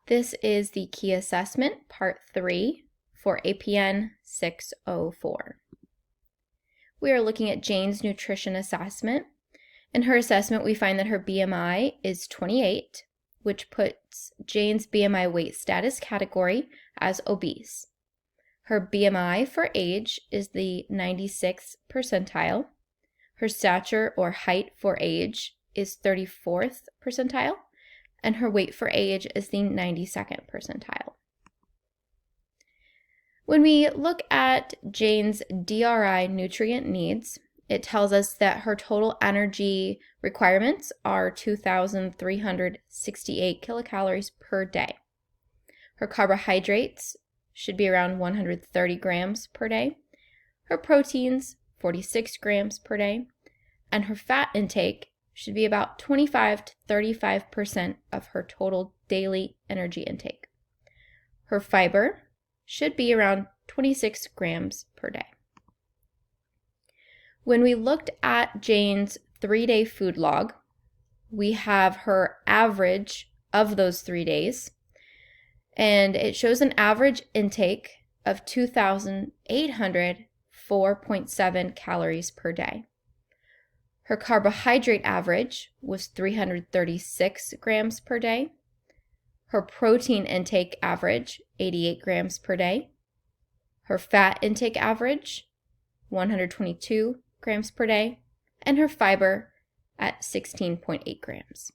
This is the Key Assessment, Part 3 for APN 604. We are looking at Jane's nutrition assessment. In her assessment, we find that her BMI is 28, which puts Jane's BMI weight status category as obese. Her BMI for age is the 96th percentile. Her stature or height for age is 34th percentile. And her weight for age is the 92nd percentile. When we look at Jane's DRI nutrient needs, it tells us that her total energy requirements are 2,368 kilocalories per day. Her carbohydrates should be around 130 grams per day. Her proteins, 46 grams per day. And her fat intake should be about 25 to 35% of her total daily energy intake. Her fiber should be around 26 grams per day. When we looked at Jane's 3-day food log, we have her average of those 3 days, and it shows an average intake of 2,804.7 calories per day. Her carbohydrate average was 336 grams per day. Her protein intake average, 88 grams per day. Her fat intake average, 122 grams per day. And her fiber at 16.8 grams.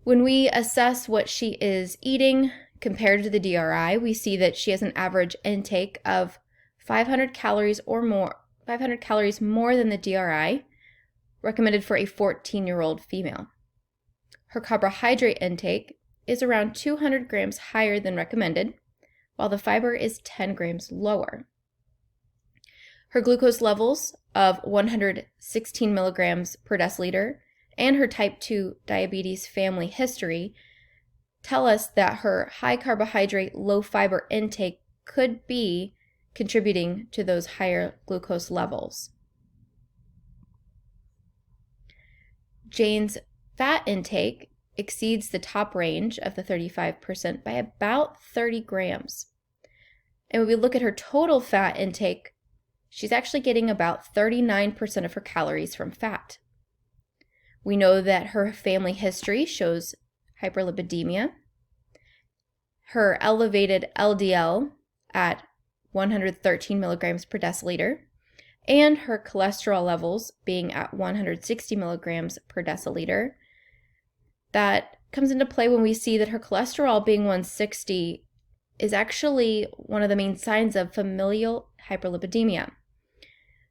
When we assess what she is eating compared to the DRI, we see that she has an average intake of 500 calories more than the DRI, recommended for a 14-year-old female. Her carbohydrate intake is around 200 grams higher than recommended, while the fiber is 10 grams lower. Her glucose levels of 116 milligrams per deciliter and her type 2 diabetes family history tell us that her high carbohydrate, low fiber intake could be contributing to those higher glucose levels. Jane's fat intake exceeds the top range of the 35% by about 30 grams. And when we look at her total fat intake, she's actually getting about 39% of her calories from fat. We know that her family history shows hyperlipidemia. Her elevated LDL at 113 milligrams per deciliter, and her cholesterol levels being at 160 milligrams per deciliter. That comes into play when we see that her cholesterol being 160 is actually one of the main signs of familial hyperlipidemia.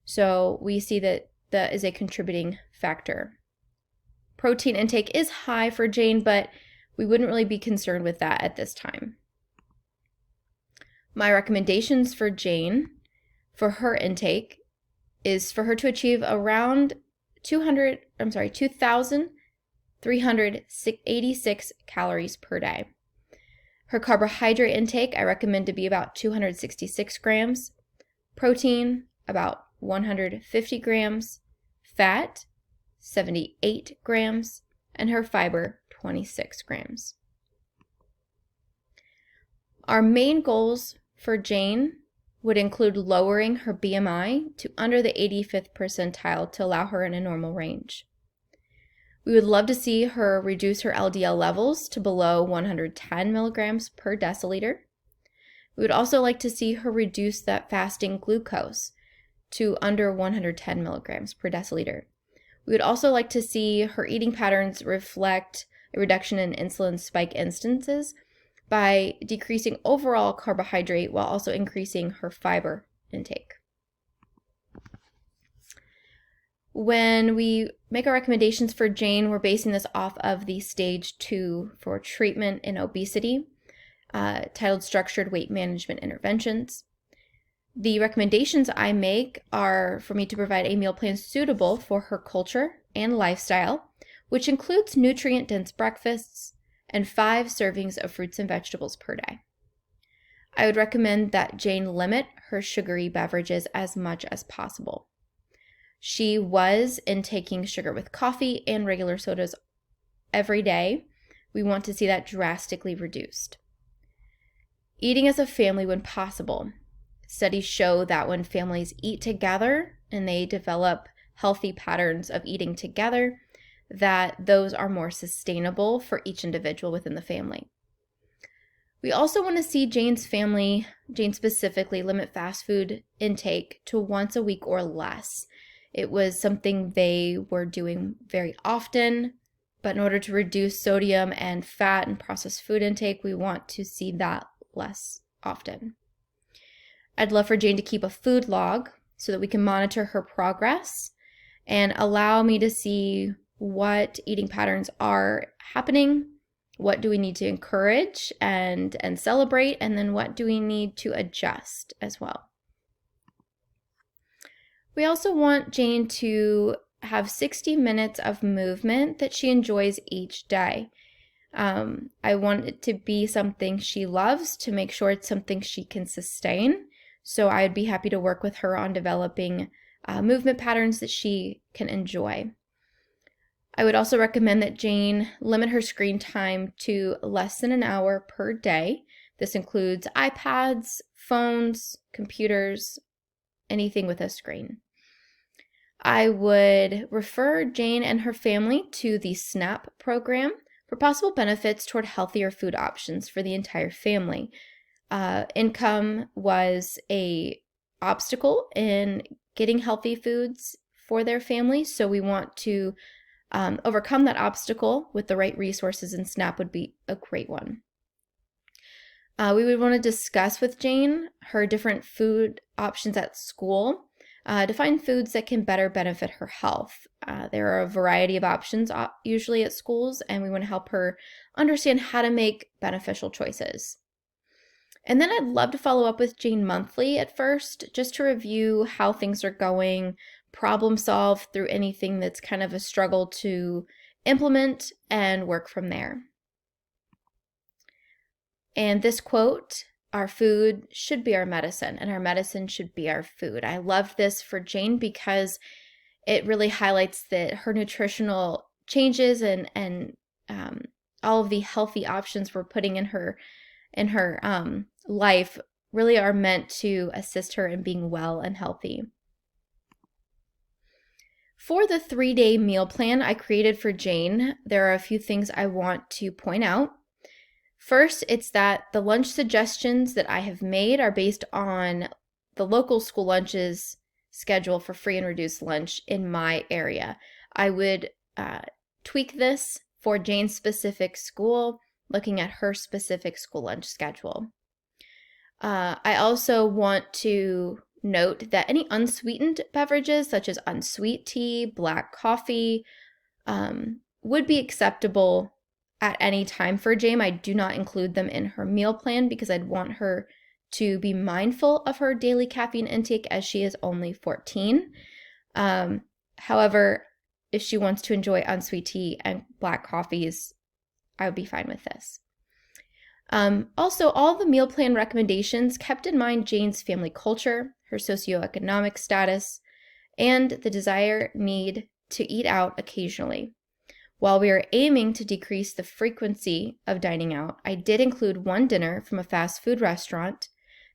So we see that that is a contributing factor. Protein intake is high for Jane, but we wouldn't really be concerned with that at this time. My recommendations for Jane for her intake is for her to achieve around 2,386 calories per day. Her carbohydrate intake I recommend to be about 266 grams, protein about 150 grams, fat 78 grams, and her fiber 26 grams. Our main goals for Jane would include lowering her BMI to under the 85th percentile to allow her in a normal range. We would love to see her reduce her LDL levels to below 110 milligrams per deciliter. We would also like to see her reduce that fasting glucose to under 110 milligrams per deciliter. We would also like to see her eating patterns reflect a reduction in insulin spike instances by decreasing overall carbohydrate while also increasing her fiber intake. When we make our recommendations for Jane, we're basing this off of the stage 2 for treatment in obesity, titled Structured Weight Management Interventions. The recommendations I make are for me to provide a meal plan suitable for her culture and lifestyle, which includes nutrient-dense breakfasts and 5 servings of fruits and vegetables per day. I would recommend that Jane limit her sugary beverages as much as possible. She was intaking sugar with coffee and regular sodas every day. we want to see that drastically reduced. Eating as a family when possible. Studies show that when families eat together and they develop healthy patterns of eating together, that those are more sustainable for each individual within the family. We also want to see Jane specifically, limit fast food intake to once a week or less. It was something they were doing very often, but in order to reduce sodium and fat and processed food intake, we want to see that less often. I'd love for Jane to keep a food log so that we can monitor her progress and allow me to see what eating patterns are happening, what do we need to encourage and celebrate, and then what do we need to adjust as well. We also want Jane to have 60 minutes of movement that she enjoys each day. I want it to be something she loves, to make sure it's something she can sustain. So I'd be happy to work with her on developing movement patterns that she can enjoy. I would also recommend that Jane limit her screen time to less than an hour per day. This includes iPads, phones, computers, anything with a screen. I would refer Jane and her family to the SNAP program for possible benefits toward healthier food options for the entire family. Income was an obstacle in getting healthy foods for their family, so we want to overcome that obstacle with the right resources, and SNAP would be a great one. We would want to discuss with Jane her different food options at school to find foods that can better benefit her health. There are a variety of options usually at schools, and we want to help her understand how to make beneficial choices. And then I'd love to follow up with Jane monthly at first, just to review how things are going, problem solve through anything that's kind of a struggle to implement, and work from there. And this quote, "Our food should be our medicine, and our medicine should be our food." I love this for Jane because it really highlights that her nutritional changes and all of the healthy options we're putting in her life really are meant to assist her in being well and healthy. For the 3-day meal plan I created for Jane, there are a few things I want to point out. First, it's that the lunch suggestions that I have made are based on the local school lunches schedule for free and reduced lunch in my area. I would tweak this for Jane's specific school, looking at her specific school lunch schedule. I also want to note that any unsweetened beverages, such as unsweet tea, black coffee, would be acceptable at any time for Jane. I do not include them in her meal plan because I'd want her to be mindful of her daily caffeine intake as she is only 14. However, if she wants to enjoy unsweet tea and black coffees, I would be fine with this. Also, all the meal plan recommendations kept in mind Jane's family culture, her socioeconomic status, and the desired need to eat out occasionally. While we are aiming to decrease the frequency of dining out, I did include one dinner from a fast food restaurant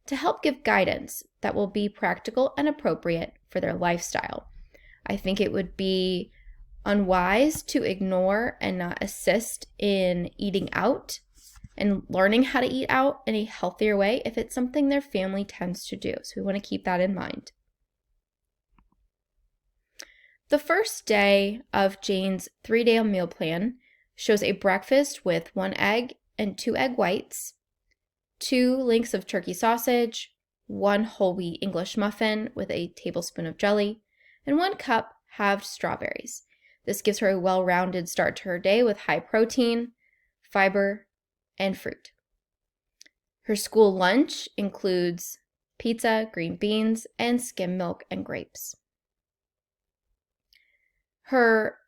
to help give guidance that will be practical and appropriate for their lifestyle. I think it would be unwise to ignore and not assist in eating out and learning how to eat out in a healthier way if it's something their family tends to do. So we want to keep that in mind. The first day of Jane's 3-day meal plan shows a breakfast with 1 egg and 2 egg whites, 2 links of turkey sausage, 1 whole wheat English muffin with a tablespoon of jelly, and 1 cup halved strawberries. This gives her a well-rounded start to her day with high protein, fiber, and fruit. Her school lunch includes pizza, green beans, and skim milk and grapes. Her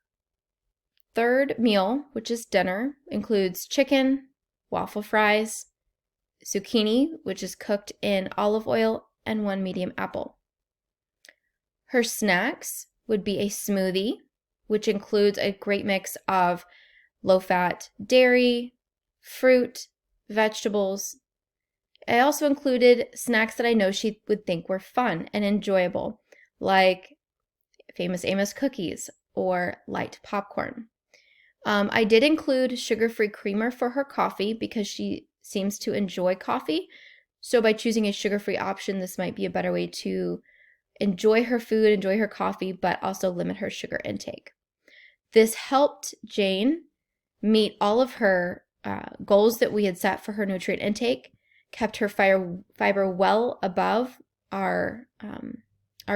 third meal, which is dinner, includes chicken, waffle fries, zucchini, which is cooked in olive oil, and 1 medium apple. Her snacks would be a smoothie, which includes a great mix of low-fat dairy, fruit, vegetables. I also included snacks that I know she would think were fun and enjoyable, like Famous Amos cookies or light popcorn. I did include sugar-free creamer for her coffee because she seems to enjoy coffee. So by choosing a sugar-free option, this might be a better way to enjoy her food, enjoy her coffee, but also limit her sugar intake. This helped Jane meet all of her goals that we had set for her nutrient intake, kept her fiber well above our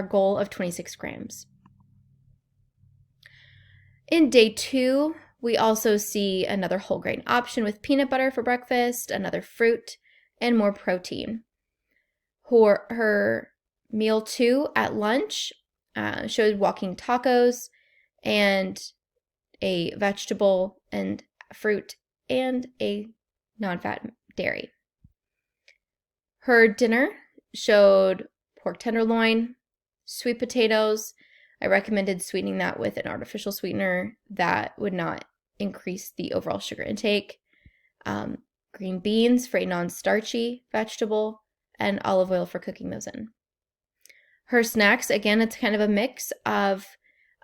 goal of 26 grams. In day 2, we also see another whole grain option with peanut butter for breakfast, another fruit, and more protein. Her meal 2 at lunch showed walking tacos and a vegetable and fruit and a non-fat dairy. Her dinner showed pork tenderloin, sweet potatoes. I recommended sweetening that with an artificial sweetener that would not increase the overall sugar intake. Green beans for a non-starchy vegetable, and olive oil for cooking those in. Her snacks, again, it's kind of a mix of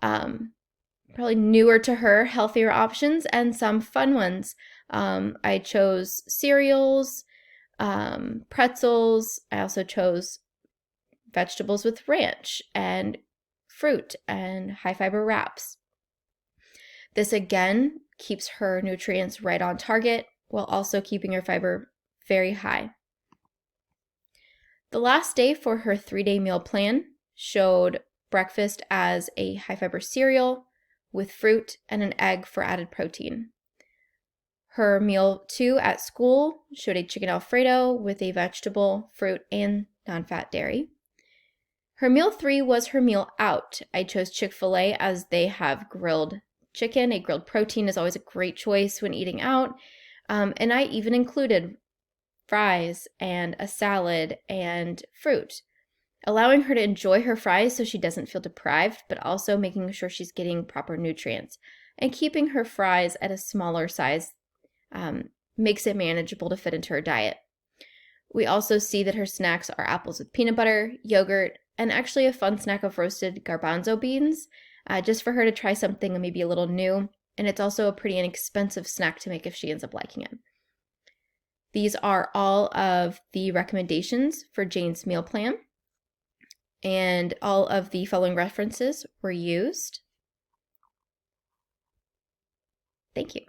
probably newer to her, healthier options and some fun ones. I chose cereals, pretzels. I also chose vegetables with ranch and fruit and high fiber wraps. This again keeps her nutrients right on target while also keeping her fiber very high. The last day for her 3-day meal plan showed breakfast as a high fiber cereal with fruit and an egg for added protein. Her meal 2 at school showed a chicken Alfredo with a vegetable, fruit, and non-fat dairy. Her meal 3 was her meal out. I chose Chick-fil-A as they have grilled chicken. A grilled protein is always a great choice when eating out. And I even included fries and a salad and fruit, allowing her to enjoy her fries so she doesn't feel deprived, but also making sure she's getting proper nutrients. And keeping her fries at a smaller size makes it manageable to fit into her diet. We also see that her snacks are apples with peanut butter, yogurt, and actually a fun snack of roasted garbanzo beans, just for her to try something maybe a little new. And it's also a pretty inexpensive snack to make if she ends up liking it. These are all of the recommendations for Jane's meal plan, and all of the following references were used. Thank you.